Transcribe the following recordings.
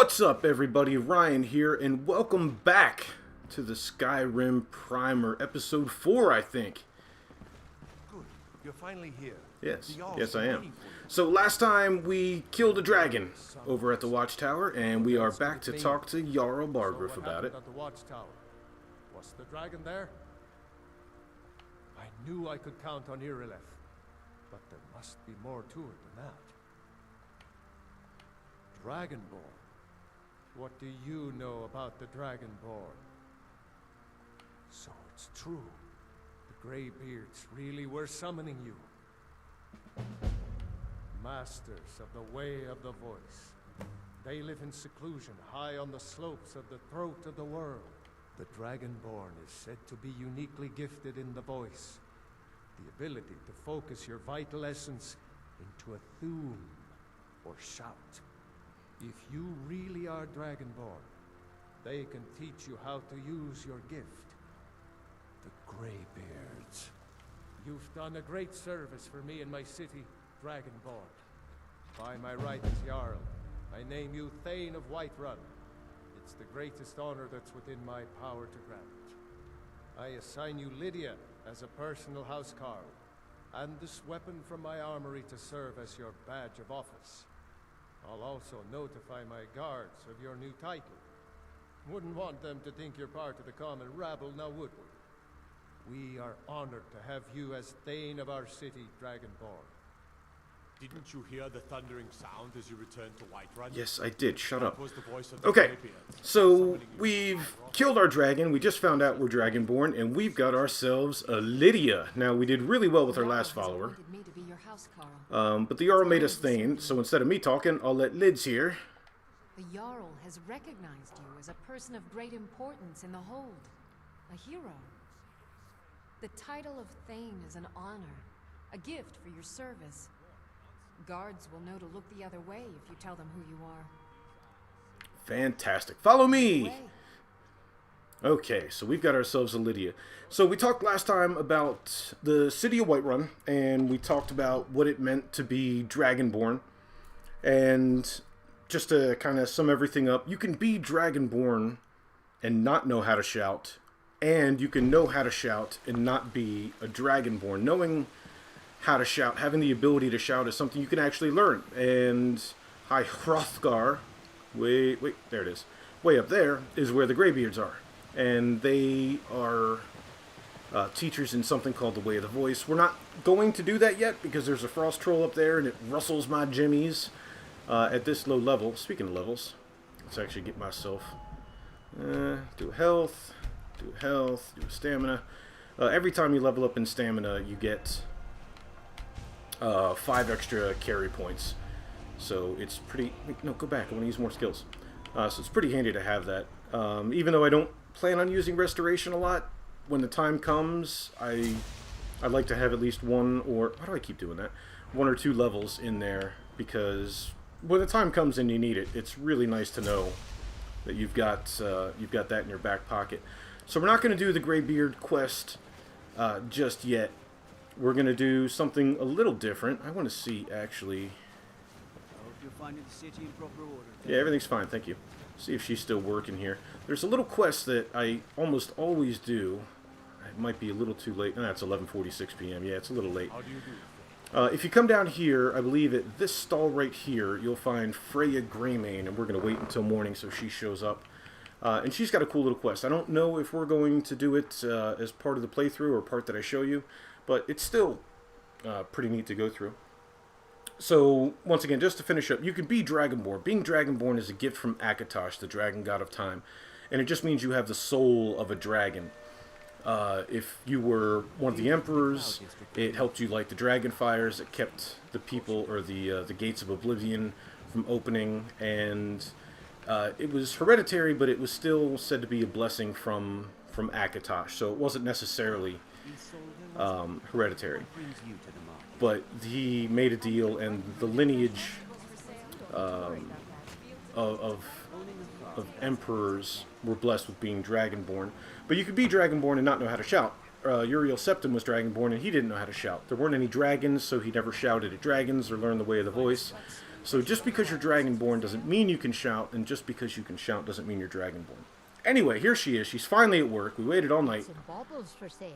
What's up, everybody? Ryan here, and welcome back to the Skyrim Primer, episode 4, I think. Good. You're finally here. Yes, I am. So last time we killed a dragon over at the Watchtower, and we are back to talk to Jarl Bargrif about it. At the Watchtower. Was the dragon there? I knew I could count on Irileth, but there must be more to it than that. Dragonborn. What do you know about the Dragonborn? So it's true. The Greybeards really were summoning you. Masters of the Way of the Voice. They live in seclusion high on the slopes of the throat of the world. The Dragonborn is said to be uniquely gifted in the voice. The ability to focus your vital essence into a thum, or shout. If you really are Dragonborn, they can teach you how to use your gift. The Greybeards. You've done a great service for me and my city, Dragonborn. By my right as Jarl, I name you Thane of Whiterun. It's the greatest honor that's within my power to grant. I assign you Lydia as a personal housecarl, and this weapon from my armory to serve as your badge of office. I'll also notify my guards of your new title. Wouldn't want them to think you're part of the common rabble, now would we? We are honored to have you as Thane of our city, Dragonborn. Didn't you hear the thundering sound as you returned to Whiterun? Yes, I did. Shut up. Was the voice of the Okay, Greybeards. so we've killed our dragon. We just found out we're Dragonborn, and we've got ourselves a Lydia. Now, we did really well with our last follower. But the Jarl made us Thane, so instead of me talking, I'll let Lids here. The Jarl has recognized you as a person of great importance in the Hold. A hero. The title of Thane is an honor, a gift for your service. Guards will know to look the other way if you tell them who you are. Fantastic. Follow me! Okay, so we've got ourselves a Lydia. So we talked last time about the city of Whiterun, and we talked about what it meant to be Dragonborn. And just to kind of sum everything up, you can be Dragonborn and not know how to shout, and you can know how to shout and not be a Dragonborn. Knowing how to shout, having the ability to shout is something you can actually learn. And High Hrothgar, wait, there it is. Way up there is where the Greybeards are. And they are teachers in something called the Way of the Voice. We're not going to do that yet because there's a frost troll up there and it rustles my jimmies at this low level. Speaking of levels, let's actually get myself do a health, do a stamina. Every time you level up in stamina, you get 5 extra carry points. So it's pretty... No, go back. I want to use more skills. So it's pretty handy to have that. Even though I don't plan on using restoration a lot, when the time comes, I'd like to have at least one or... Why do I keep doing that? 1 or 2 levels in there, because when the time comes and you need it, it's really nice to know that you've got that in your back pocket. So we're not going to do the Greybeard quest just yet. We're going to do something a little different. I want to see, actually... I hope you're finding the city in proper order. Yeah, everything's fine, thank you. See if she's still working here. There's a little quest that I almost always do. It might be a little too late. No, it's 11:46 p.m. Yeah, it's a little late. How do you do? If you come down here, I believe at this stall right here, you'll find Freya Greymane, and we're going to wait until morning so she shows up. And she's got a cool little quest. I don't know if we're going to do it as part of the playthrough or part that I show you, but it's still pretty neat to go through. So, once again, just to finish up, you can be Dragonborn. Being Dragonborn is a gift from Akatosh, the dragon god of time. And it just means you have the soul of a dragon. If you were one of the emperors, it helped you light the dragon fires. It kept the people, or the gates of Oblivion from opening. And it was hereditary, but it was still said to be a blessing from Akatosh. So it wasn't necessarily hereditary. But he made a deal, and the lineage of emperors were blessed with being Dragonborn. But you could be Dragonborn and not know how to shout. Uriel Septim was Dragonborn, and he didn't know how to shout. There weren't any dragons, so he never shouted at dragons or learned the Way of the Voice. So just because you're Dragonborn doesn't mean you can shout, and just because you can shout doesn't mean you're Dragonborn. Anyway, here she is. She's finally at work. We waited all night. For sale.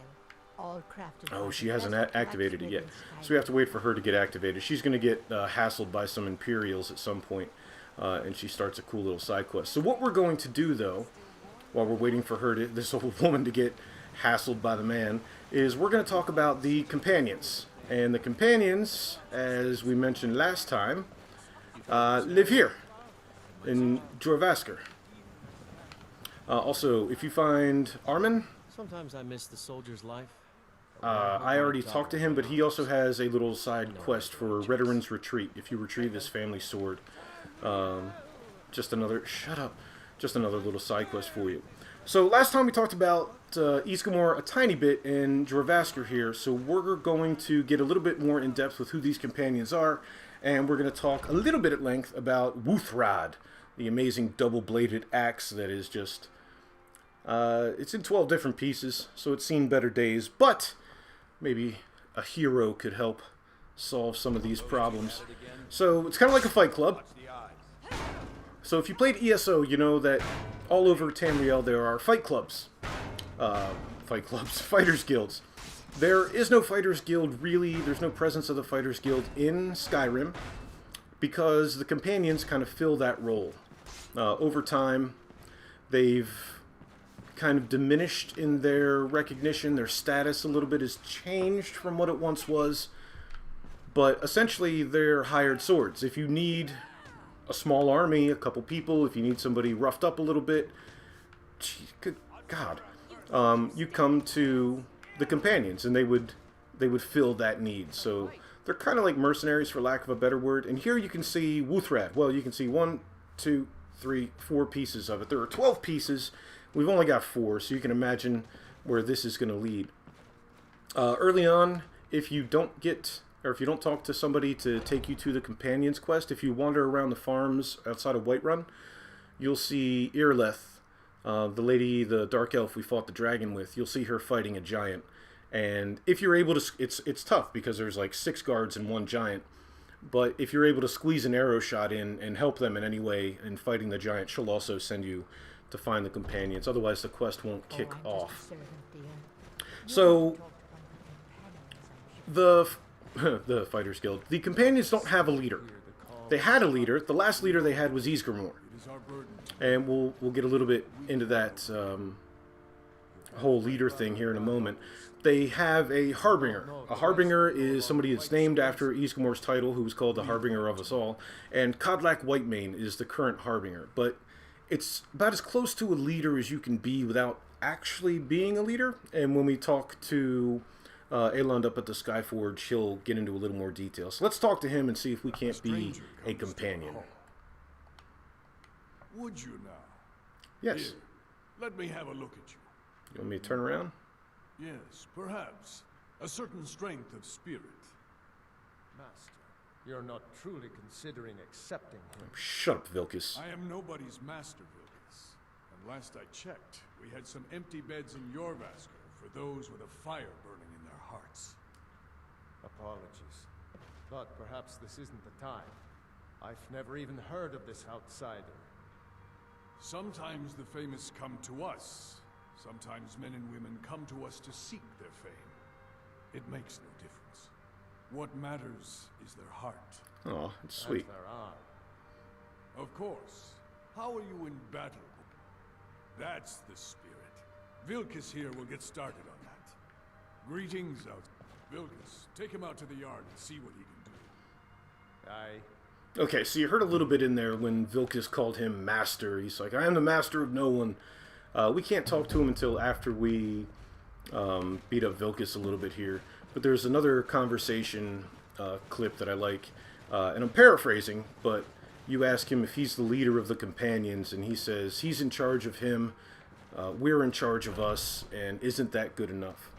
All crafted Oh, by she the hasn't best activated it yet. blacksmiths So we have to wait for her to get activated. She's going to get hassled by some Imperials at some point, and she starts a cool little side quest. So what we're going to do, though, while we're waiting for her, this old woman to get hassled by the man, is we're going to talk about the companions. And the companions, as we mentioned last time, live here in Jorvaskr. Also, if you find Armin, Sometimes I miss the soldier's life. I already talked to him, but he also has a little side quest for Redoran's Retreat. If you retrieve his family sword, just another little side quest for you. So last time we talked about Ysgramor a tiny bit in Jorvaskr here, so we're going to get a little bit more in depth with who these companions are, and we're going to talk a little bit at length about Wuuthrad, the amazing double-bladed axe that is just... it's in 12 different pieces, so it's seen better days, but maybe a hero could help solve some of these problems. So it's kind of like a fight club. So if you played ESO, you know that all over Tamriel there are fight clubs. Fighters guilds. There is no Fighters Guild, really. There's no presence of the Fighters Guild in Skyrim, because the companions kind of fill that role. Over time, they've kind of diminished in their recognition. Their status a little bit has changed from what it once was, but essentially they're hired swords. If you need a small army, a couple people, if you need somebody roughed up a little bit, good God, you come to the companions, and they would fill that need. So they're kind of like mercenaries, for lack of a better word. And here you can see Wuuthrad. Well, you can see 1, 2, 3, 4 pieces of it. There are 12 pieces. We've only got 4, so you can imagine where this is going to lead. Early on, if you don't talk to somebody to take you to the Companions quest, if you wander around the farms outside of Whiterun, you'll see Irleth, the lady, the dark elf we fought the dragon with. You'll see her fighting a giant. And if you're able to, it's tough because there's like 6 guards and 1 giant. But if you're able to squeeze an arrow shot in and help them in any way in fighting the giant, she'll also send you to find the companions. Otherwise, the quest won't kick off. So, the Fighters Guild. The companions don't have a leader. They had a leader. The last leader they had was Ysgramor. And we'll get a little bit into that whole leader thing here in a moment. They have a Harbinger. A Harbinger is somebody that's named after Ysgramor's title, who was called the Harbinger of us all. And Kodlak Whitemane is the current Harbinger. But it's about as close to a leader as you can be without actually being a leader. And when we talk to Elund up at the Skyforge, he'll get into a little more detail. So let's talk to him and see if we can't be a companion. Would you now? Yes. Here, let me have a look at you. You want me to turn around? Yes, perhaps. A certain strength of spirit. Master, you're not truly considering accepting him. Shut up, Vilkas. I am nobody's master, Vilkas. And last I checked, we had some empty beds in Jorvaskr for those with a fire burning in their hearts. Apologies. But perhaps this isn't the time. I've never even heard of this outsider. Sometimes the famous come to us. Sometimes men and women come to us to seek their fame. It makes no difference. What matters is their heart. Oh, it's sweet. And their eye. Of course. How are you in battle? That's the spirit. Vilkas here will get started on that. Greetings out. Vilkas, take him out to the yard and see what he can do. Aye. Okay, so you heard a little bit in there when Vilkas called him master. He's like, I am the master of no one. We can't talk to him until after we beat up Vilkas a little bit here. But there's another conversation clip that I like. And I'm paraphrasing, but you ask him if he's the leader of the companions, and he says he's in charge of him, we're in charge of us, and isn't that good enough?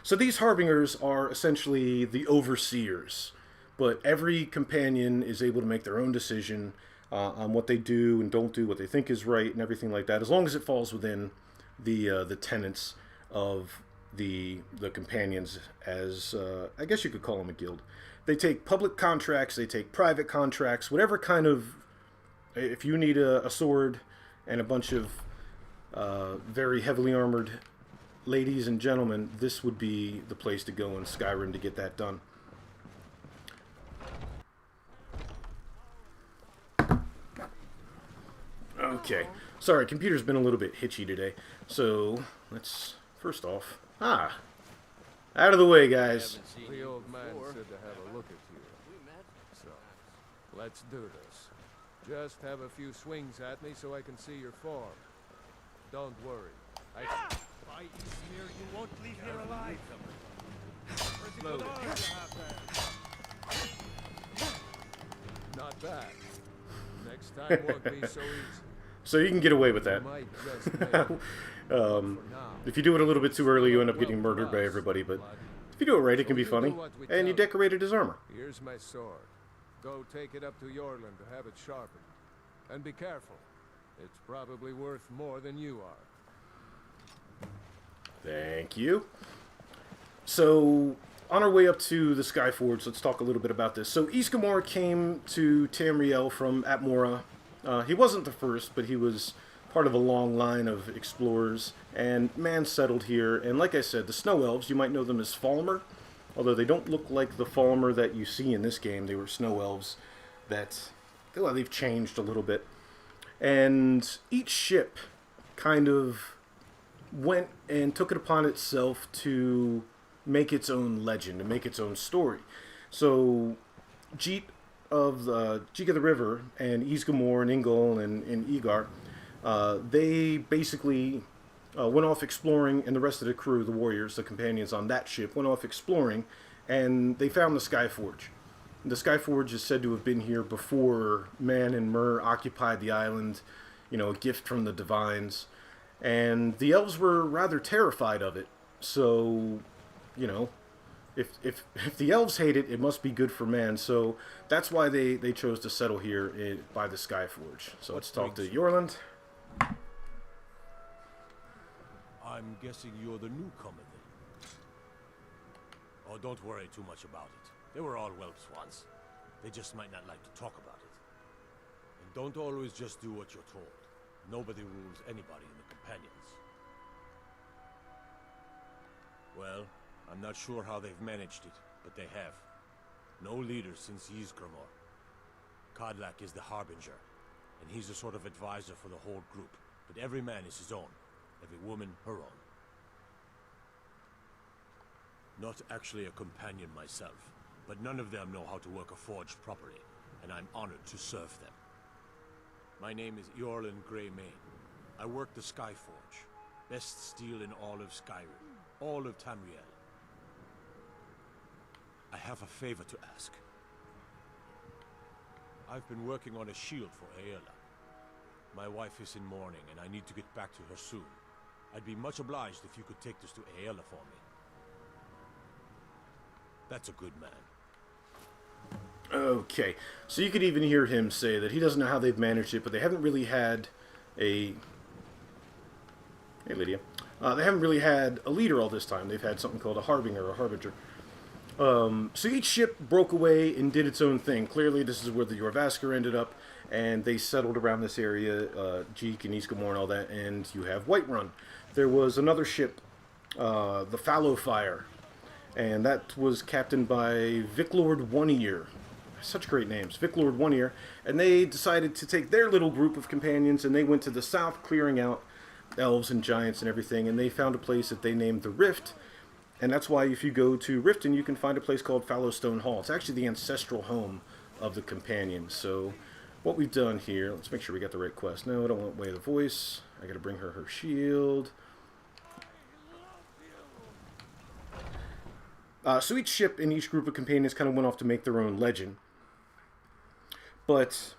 So these Harbingers are essentially the overseers, but every companion is able to make their own decision on what they do and don't do, what they think is right, and everything like that, as long as it falls within the tenets of the companions, as I guess you could call them a guild. They take public contracts, they take private contracts, whatever kind of... If you need a sword and a bunch of very heavily armored ladies and gentlemen, this would be the place to go in Skyrim to get that done. Okay. Sorry, computer's been a little bit hitchy today. So, let's... First off... Out of the way, guys. The old man said to have a look at you. So, let's do this. Just have a few swings at me so I can see your form. Don't worry. I can fight here. You won't leave here alive. Not bad. Next time won't be so easy. So you can get away with that. If you do it a little bit too early, you end up getting murdered by everybody, but if you do it right, it can be funny. And you decorated his armor. Here's my sword. Go take it up to Yorland to have it sharpened. And be careful. It's probably worth more than you are. Thank you. So, on our way up to the Skyforge, let's talk a little bit about this. So, Ysgramor came to Tamriel from Atmora. He wasn't the first, but he was part of a long line of explorers, and man settled here. And like I said, the Snow Elves, you might know them as Falmer, although they don't look like the Falmer that you see in this game. They were Snow Elves that, well, they've changed a little bit. And each ship kind of went and took it upon itself to make its own legend, to make its own story. So, Jeet of the River and Ysgramor and Ingol and Egar, they basically went off exploring, and the rest of the crew, the warriors, the companions on that ship, went off exploring, and they found the Skyforge. The Skyforge is said to have been here before Man and Myr occupied the island, you know, a gift from the divines, and the elves were rather terrified of it. So, you know, if the elves hate it, it must be good for man. So that's why they chose to settle here by the Skyforge. So let's talk to Yorland. I'm guessing you're the newcomer then. Oh, don't worry too much about it. They were all whelps once. They just might not like to talk about it. And don't always just do what you're told. Nobody rules anybody in the companions. Well, I'm not sure how they've managed it, but they have. No leader since Ysgramor. Kodlak is the Harbinger, and he's a sort of advisor for the whole group. But every man is his own. Every woman, her own. Not actually a companion myself, but none of them know how to work a forge properly, and I'm honored to serve them. My name is Yorland Greymane. I work the Skyforge. Best steel in all of Skyrim. All of Tamriel. I have a favor to ask. I've been working on a shield for Aela. My wife is in mourning, and I need to get back to her soon. I'd be much obliged if you could take this to Aela for me. That's a good man. Okay, so you could even hear him say that he doesn't know how they've managed it, but they haven't really had a... Hey, Lydia. They haven't really had a leader all this time. They've had something called a Harbinger or a Harbinger. So each ship broke away and did its own thing. Clearly, this is where the Jorvaskr ended up, and they settled around this area, Jeek and Ysgramor and all that, and you have Whiterun. There was another ship, the Fallowfire, and that was captained by Viclord One-Ear. Such great names, Viclord One-Ear, and they decided to take their little group of companions, and they went to the south, clearing out elves and giants and everything, and they found a place that they named the Rift. And that's why if you go to Riften, you can find a place called Fallowstone Hall. It's actually the ancestral home of the companions. So what we've done here, let's make sure we got the right quest. No, I don't want Way of the Voice. I got to bring her shield. So each ship and each group of companions kind of went off to make their own legend. But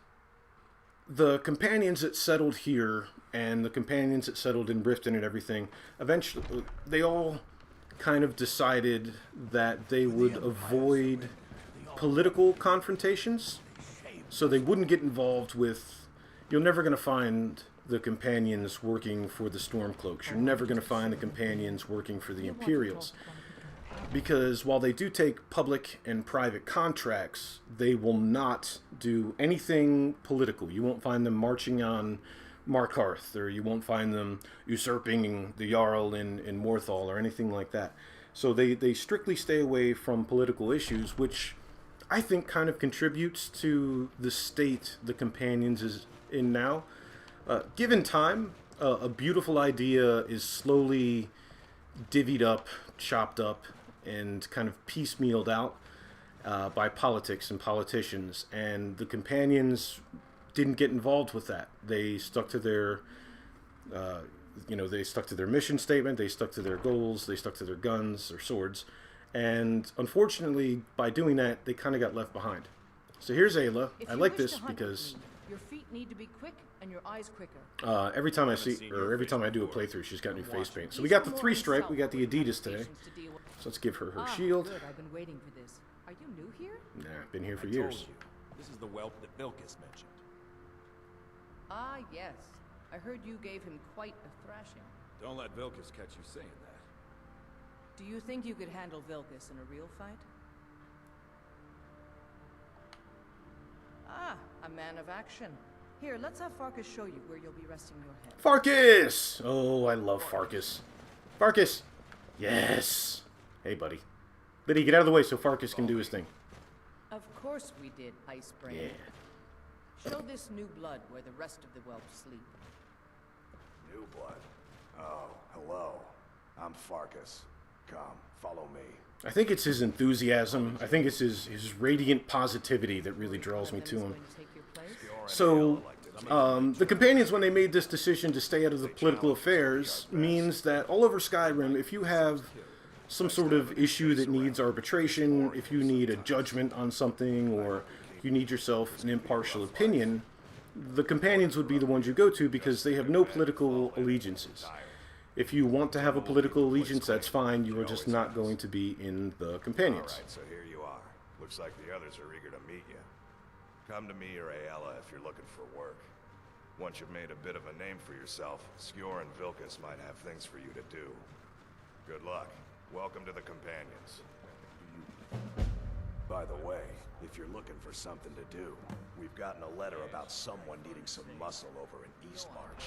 the companions that settled here and the companions that settled in Riften and everything, eventually they all kind of decided that they would avoid political confrontations, so they wouldn't get involved with... You're never going to find the companions working for the Stormcloaks. You're never going to find the companions working for the Imperials. because while they do take public and private contracts, they will not do anything political. You won't find them marching on Markarth, or you won't find them usurping the Jarl in Morthal or anything like that. So they strictly stay away from political issues, which I think kind of contributes to the state the Companions is in now. Given time, a beautiful idea is slowly divvied up, chopped up, and kind of piecemealed out by politics and politicians. And the Companions didn't get involved with that. They stuck to their, they stuck to their mission statement. They stuck to their goals. They stuck to their guns or swords. And unfortunately, by doing that, they kind of got left behind. So here's Ayla. I like this because your feet need to be quick and your eyes quicker. every time I see, or every time I do a playthrough, she's got new face paint. So we got the 3-stripe. We got the Adidas today. So let's give her her shield. Good. I've been waiting for this. Are you new here? Nah, been here for I years. told you, this is the whelp that Vilkas mentioned. Ah, yes. I heard you gave him quite a thrashing. Don't let Vilkas catch you saying that. Do you think you could handle Vilkas in a real fight? Ah, a man of action. Here, let's have Farkas show you where you'll be resting your head. Farkas! Oh, I love Farkas. Farkas! Yes! Hey, buddy. Liddy, get out of the way so Farkas can do his thing. Of course we did, Icebrain. Yeah. Show this new blood where the rest of the whelps sleep. New blood? Oh, hello. I'm Farkas. Come, follow me. I think it's his enthusiasm. I think it's his radiant positivity that really draws me to him. So, the Companions, when they made this decision to stay out of the political affairs, means that all over Skyrim, if you have some sort of issue that needs arbitration, if you need a judgment on something, or you need yourself an impartial opinion, the Companions would be the ones you go to because they have no political allegiances. If you want to have a political allegiance, that's fine. You are just not going to be in the Companions. Alright, so here you are. Looks like the others are eager to meet you. Come to me or Ayala if you're looking for work. Once you've made a bit of a name for yourself, Skjor and Vilkas might have things for you to do. Good luck. Welcome to the Companions. By the way, if you're looking for something to do, we've gotten a letter about someone needing some muscle over in Eastmarch.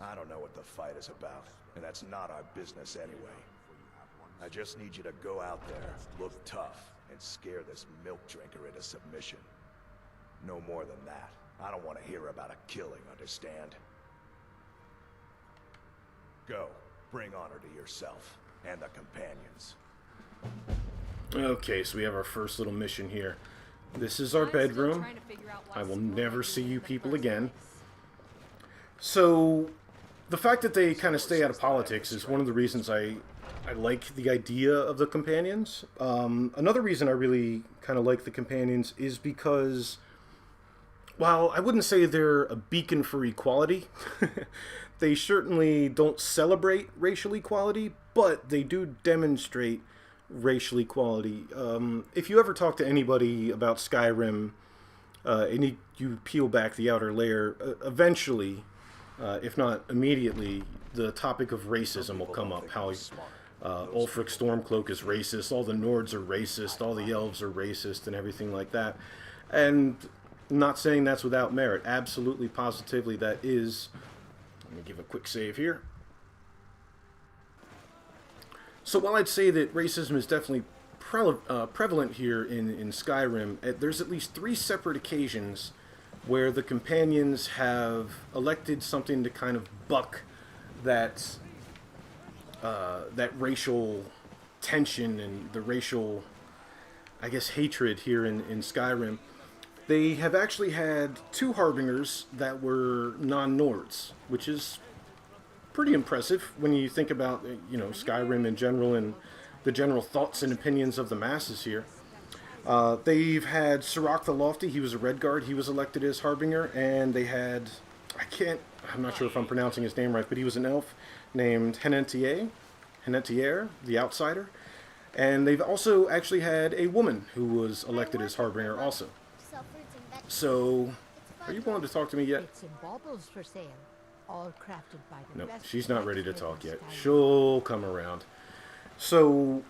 I don't know what the fight is about, and that's not our business anyway. I just need you to go out there, look tough, and scare this milk drinker into submission. No more than that. I don't want to hear about a killing, understand? Go. Bring honor to yourself and the Companions. Okay, so we have our first little mission here. This is our bedroom. I will never see you people again. So, the fact that they kind of stay out of politics is one of the reasons I like the idea of the Companions. Another reason I really kind of like the Companions is because, while I wouldn't say they're a beacon for equality, they certainly don't celebrate racial equality, but they do demonstrate racial equality. If you ever talk to anybody about Skyrim, and you peel back the outer layer, eventually, if not immediately, the topic of racism will come up. How Ulfric Stormcloak is racist, all the Nords are racist, all the Elves are racist, and everything like that. And I'm not saying that's without merit. Absolutely, positively, that is. Let me give a quick save here. So while I'd say that racism is definitely prevalent here in Skyrim, there's at least 3 separate occasions where the Companions have elected something to kind of buck that that racial tension and the racial, I guess, hatred here in Skyrim. They have actually had 2 Harbingers that were non-Nords, which is pretty impressive when you think about, Skyrim in general and the general thoughts and opinions of the masses here. They've had Sirach the Lofty, he was a Redguard, he was elected as Harbinger, and they had, I'm not sure if I'm pronouncing his name right, but he was an elf named Henentier, the Outsider, and they've also actually had a woman who was elected as Harbinger also. So, are you willing to talk to me yet? It's in baubles for sale, all crafted by the Nope, best she's not ready to talk yet. Skyrim. She'll come around. So,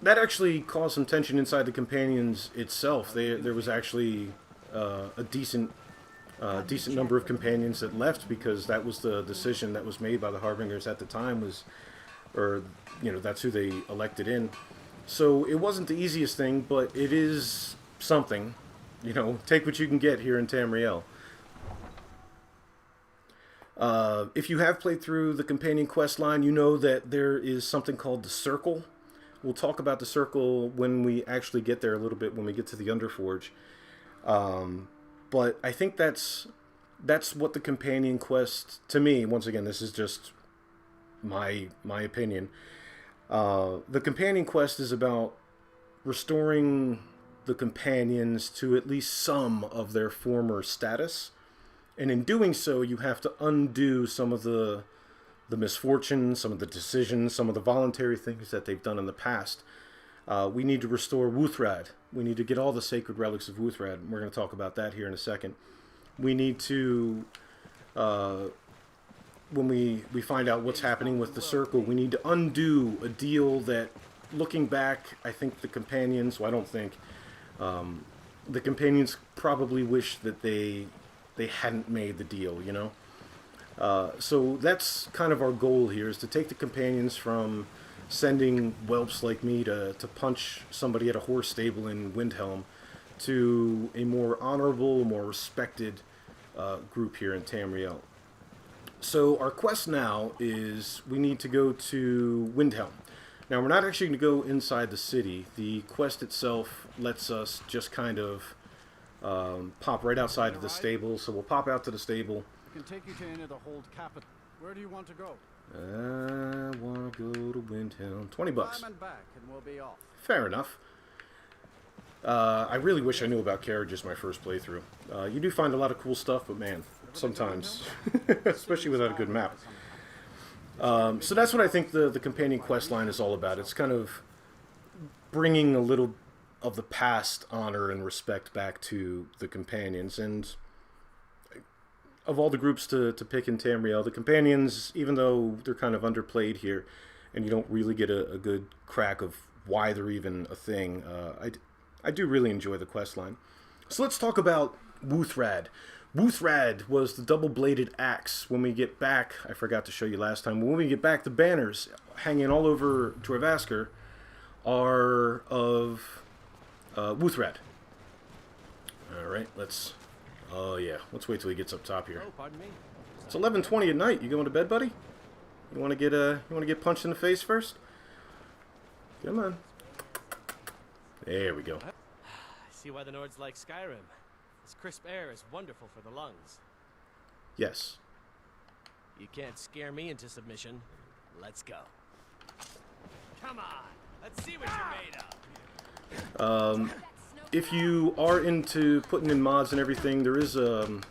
that actually caused some tension inside the companions itself. There was actually a decent number of companions that left because that was the decision that was made by the Harbingers at the time, that's who they elected in. So it wasn't the easiest thing, but it is something. Take what you can get here in Tamriel. If you have played through the companion quest line, you know that there is something called the Circle. We'll talk about the Circle when we actually get there a little bit, when we get to the Underforge. But I think that's what the companion quest, to me, once again, this is just my opinion. The companion quest is about restoring the companions to at least some of their former status. And in doing so, you have to undo some of the misfortunes, some of the decisions, some of the voluntary things that they've done in the past. We need to restore Wuuthrad. We need to get all the sacred relics of Wuuthrad. We're going to talk about that here in a second. We need to, when we find out what's happening with the Circle, we need to undo a deal that, looking back, I think the companions, well, I don't think, the companions probably wish that they hadn't made the deal, So that's kind of our goal here, is to take the companions from sending whelps like me to punch somebody at a horse stable in Windhelm to a more honorable, more respected group here in Tamriel. So our quest now is we need to go to Windhelm. Now, we're not actually going to go inside the city. The quest itself lets us just kind of pop right outside of the stable. So we'll pop out to the stable. I can take you to any of the hold capital. Where do you want to go? I want to go to Windhelm. $20. Climb and back, and we'll be off. Fair enough. I really wish I knew about carriages my first playthrough. You do find a lot of cool stuff, but man, sometimes, especially without a good map. So that's what I think the companion quest line is all about. It's kind of bringing a little of the past honor and respect back to the companions. And of all the groups to pick in Tamriel, the companions, even though they're kind of underplayed here, and you don't really get a good crack of why they're even a thing, I do really enjoy the quest line. So let's talk about Wuuthrad. Wuuthrad was the double-bladed axe. When we get back, I forgot to show you last time, when we get back, the banners hanging all over Jorvaskr are of Wuuthrad. Alright, let's wait till he gets up top here. Oh, pardon me. It's 11:20 at night. You going to bed, buddy? You want to get punched in the face first? Come on. There we go. I see why the Nords like Skyrim. This crisp air is wonderful for the lungs. Yes. You can't scare me into submission. Let's go. Come on. Let's see what you're made of. If you are into putting in mods and everything, there is it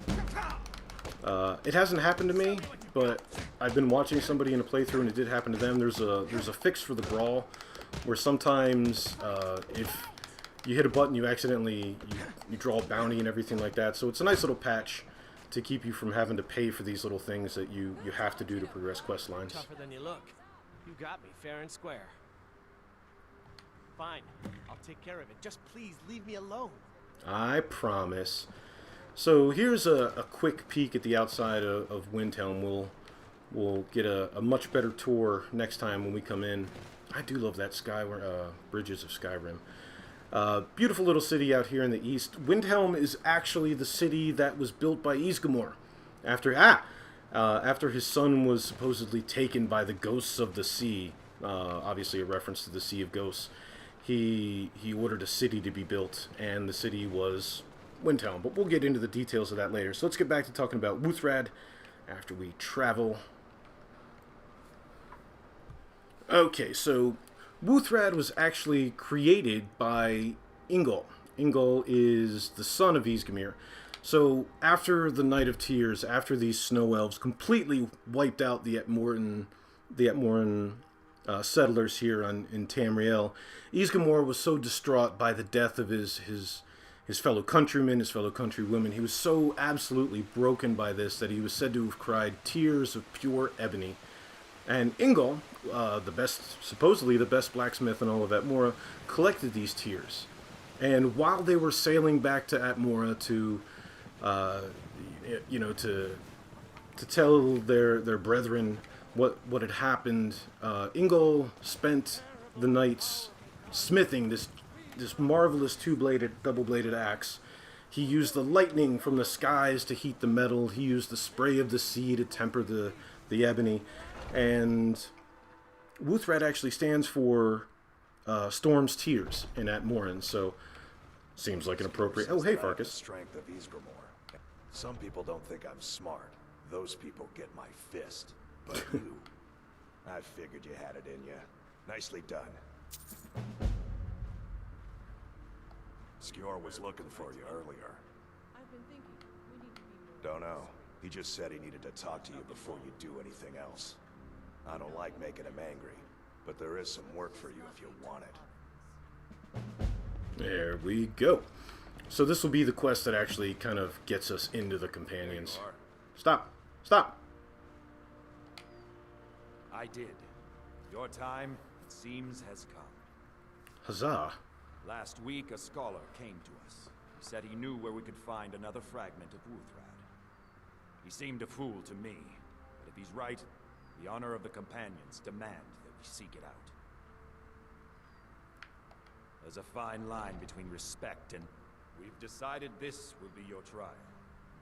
hasn't happened to me, but I've been watching somebody in a playthrough and it did happen to them. There's a fix for the brawl where sometimes if you hit a button, you accidentally you draw a bounty and everything like that. So it's a nice little patch to keep you from having to pay for these little things that you have to do to progress quest lines. Tougher than you look. You got me fair and square. Fine, I'll take care of it. Just please leave me alone. I promise. So here's a quick peek at the outside of Windhelm. We'll get a much better tour next time when we come in. I do love that bridges of Skyrim. Beautiful little city out here in the east. Windhelm is actually the city that was built by Ysgramor after his son was supposedly taken by the ghosts of the sea. Obviously a reference to the Sea of Ghosts. He ordered a city to be built, and the city was Windhelm. But we'll get into the details of that later. So let's get back to talking about Wuuthrad after we travel. Okay, so Wuuthrad was actually created by Ingol. Ingol is the son of Ysgramor. So after the Night of Tears, after these snow elves completely wiped out the Etmoran settlers here in Tamriel, Ysgramor was so distraught by the death of his fellow countrymen, his fellow countrywomen. He was so absolutely broken by this that he was said to have cried tears of pure ebony. And Ingol, supposedly the best blacksmith in all of Atmora, collected these tears. And while they were sailing back to Atmora to tell their brethren what had happened, Ingol spent the nights smithing this marvelous double-bladed axe. He used the lightning from the skies to heat the metal. He used the spray of the sea to temper the ebony. And Wuuthrad actually stands for Storm's Tears in Atmoran, so seems like an appropriate... Oh, hey, Farkas. Strength of Ysgramor. Some people don't think I'm smart. Those people get my fist. But you, I figured you had it in you. Nicely done. Skjor was looking for you earlier. I've been thinking, we need to be Don't know. He just said he needed to talk to you before you do anything else. I don't like making him angry, but there is some work for you if you want it. There we go. So this will be the quest that actually kind of gets us into the companions. Stop! Stop! I did. Your time, it seems, has come. Huzzah. Last week, a scholar came to us. He said he knew where we could find another fragment of Wuuthrad. He seemed a fool to me, but if he's right, the honor of the companions demand that we seek it out. There's a fine line between respect and... We've decided this will be your trial.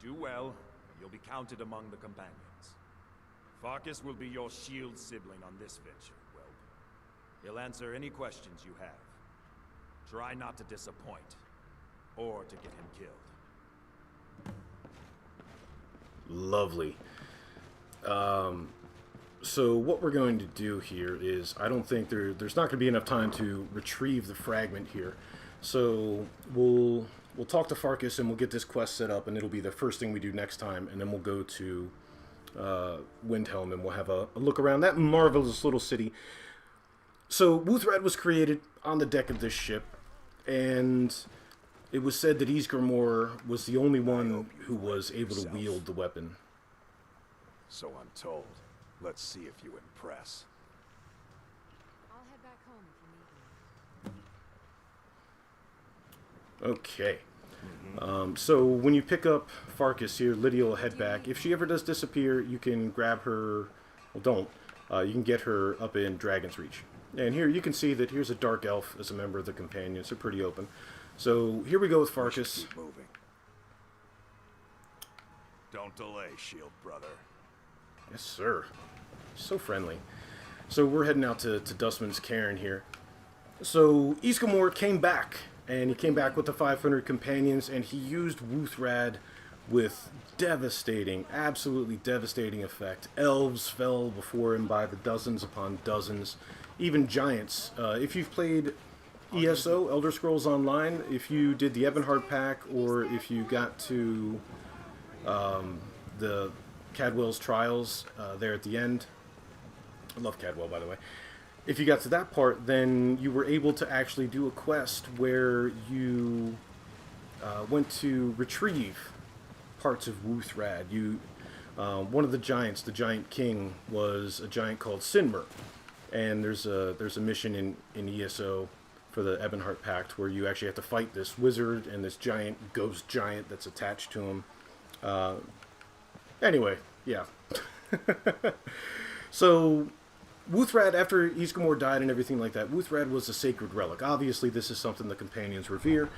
Do well, and you'll be counted among the companions. Farkas will be your shield sibling on this venture, Whelp. He'll answer any questions you have. Try not to disappoint, or to get him killed. Lovely. So what we're going to do here is, I don't think there's not going to be enough time to retrieve the fragment here. So we'll talk to Farkas and we'll get this quest set up, and it'll be the first thing we do next time, and then we'll go to Windhelm and we'll have a look around that marvelous little city. So Wuuthrad was created on the deck of this ship, and it was said that Ysgramor was the only one who was able to wield the weapon. So I'm told. Let's see if you impress. I'll head back home if you need me. Okay. So when you pick up Farkas here, Lydia will head back. If she ever does disappear, you can grab her... Well, don't. You can get her up in Dragon's Reach. And here you can see that here's a Dark Elf as a member of the Companions. They're pretty open. So here we go with Farkas. Keep moving. Don't delay, shield brother. Yes, sir. So friendly. So we're heading out to Dustman's Cairn here. So Ysgramor came back, and he came back with the 500 companions, and he used Wuuthrad with devastating, absolutely devastating effect. Elves fell before him by the dozens upon dozens, even giants. If you've played ESO, Elder Scrolls Online, if you did the Ebonheart pack, or if you got to the Cadwell's Trials there at the end. I love Cadwell, by the way. If you got to that part, then you were able to actually do a quest where you went to retrieve parts of Wuuthrad. One of the giants, the Giant King, was a giant called Sinmer. And there's a mission in ESO for the Ebonheart Pact where you actually have to fight this wizard and this giant ghost giant that's attached to him. Anyway, yeah. So, Wuuthrad, after Ysgramor died and everything like that, Wuuthrad was a sacred relic. Obviously, this is something the Companions revere,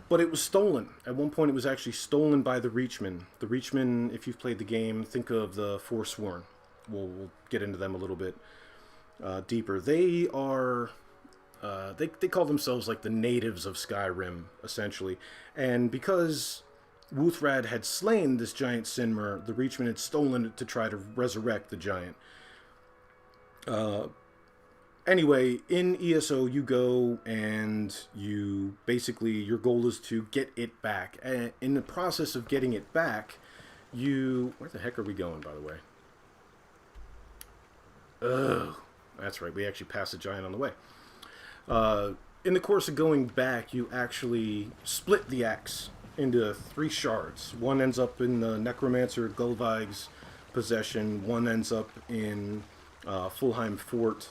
but it was stolen. At one point, it was actually stolen by the Reachmen. The Reachmen, if you've played the game, think of the Forsworn. We'll get into them a little bit deeper. They are... they call themselves like the natives of Skyrim, essentially. And because Wuuthrad had slain this giant Sinmer, the Reachmen had stolen it to try to resurrect the giant. Anyway, in ESO, you go and you basically, your goal is to get it back. And in the process of getting it back, where the heck are we going, by the way? Oh, that's right. We actually passed the giant on the way. In the course of going back, you actually split the axe into 3 shards. One ends up in the Necromancer Gulveig's possession. One ends up in Fulheim Fort.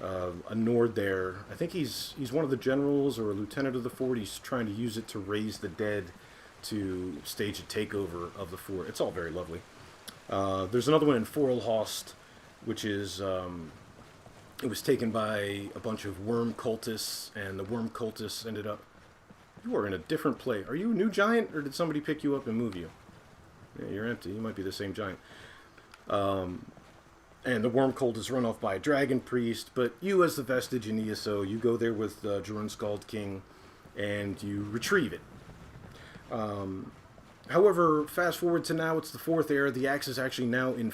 A Nord there. I think he's one of the generals or a lieutenant of the fort. He's trying to use it to raise the dead to stage a takeover of the fort. It's all very lovely. There's another one in Forelhost, which is it was taken by a bunch of worm cultists, and the worm cultists ended up... You are in a different place. Are you a new giant, or did somebody pick you up and move you? Yeah, you're empty. You might be the same giant. And the worm cult is run off by a dragon priest, but you, as the vestige in ESO, you go there with Jarun Skald King, and you retrieve it. However, fast forward to now, it's the 4th era. The axe is actually now in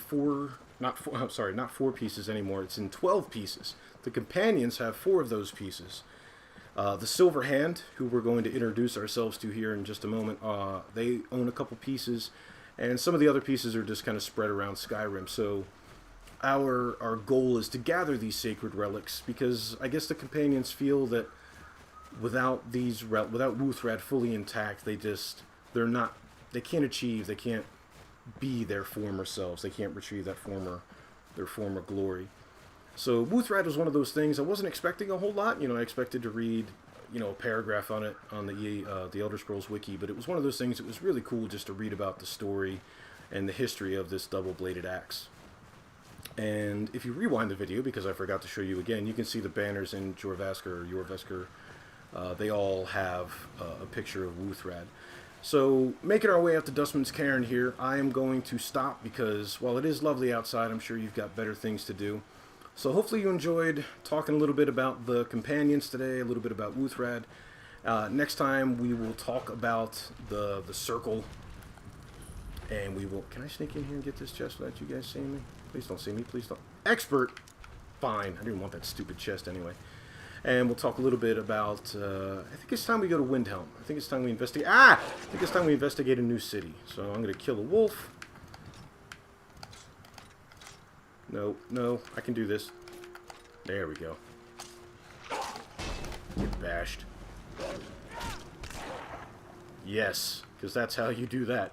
not 4 pieces anymore. It's in 12 pieces. The companions have 4 of those pieces. The Silver Hand, who we're going to introduce ourselves to here in just a moment, they own a couple pieces, and some of the other pieces are just kind of spread around Skyrim. So our goal is to gather these sacred relics, because I guess the companions feel that without Wuuthrad fully intact, they can't be their former selves. They can't retrieve their former glory. So Wuuthrad was one of those things. I wasn't expecting a whole lot. I expected to read, a paragraph on it on the Elder Scrolls wiki, but it was one of those things that was really cool just to read about the story and the history of this double-bladed axe. And if you rewind the video, because I forgot to show you again, you can see the banners in Jorrvaskr. They all have a picture of Wuuthrad. So, making our way up to Dustman's Cairn here, I am going to stop because, while it is lovely outside, I'm sure you've got better things to do. So hopefully you enjoyed talking a little bit about the companions today, a little bit about Wuuthrad. Next time we will talk about the circle, and we will... Can I sneak in here and get this chest without you guys seeing me? Please don't see me, please don't. Expert! Fine, I didn't want that stupid chest anyway. And we'll talk a little bit about, I think it's time we go to Windhelm. I think it's time we investigate... I think it's time we investigate a new city. So I'm going to kill a wolf. No, I can do this. There we go. Get bashed. Yes, because that's how you do that.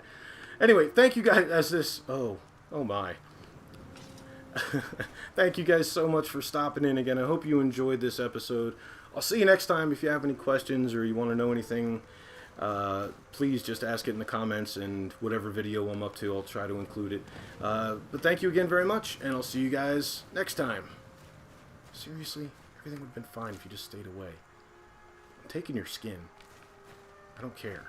Anyway, thank you guys as this... Oh my. Thank you guys so much for stopping in again. I hope you enjoyed this episode. I'll see you next time. If you have any questions or you want to know anything, please just ask it in the comments, and whatever video I'm up to, I'll try to include it. But thank you again very much, and I'll see you guys next time. Seriously, everything would have been fine if you just stayed away. I'm taking your skin. I don't care.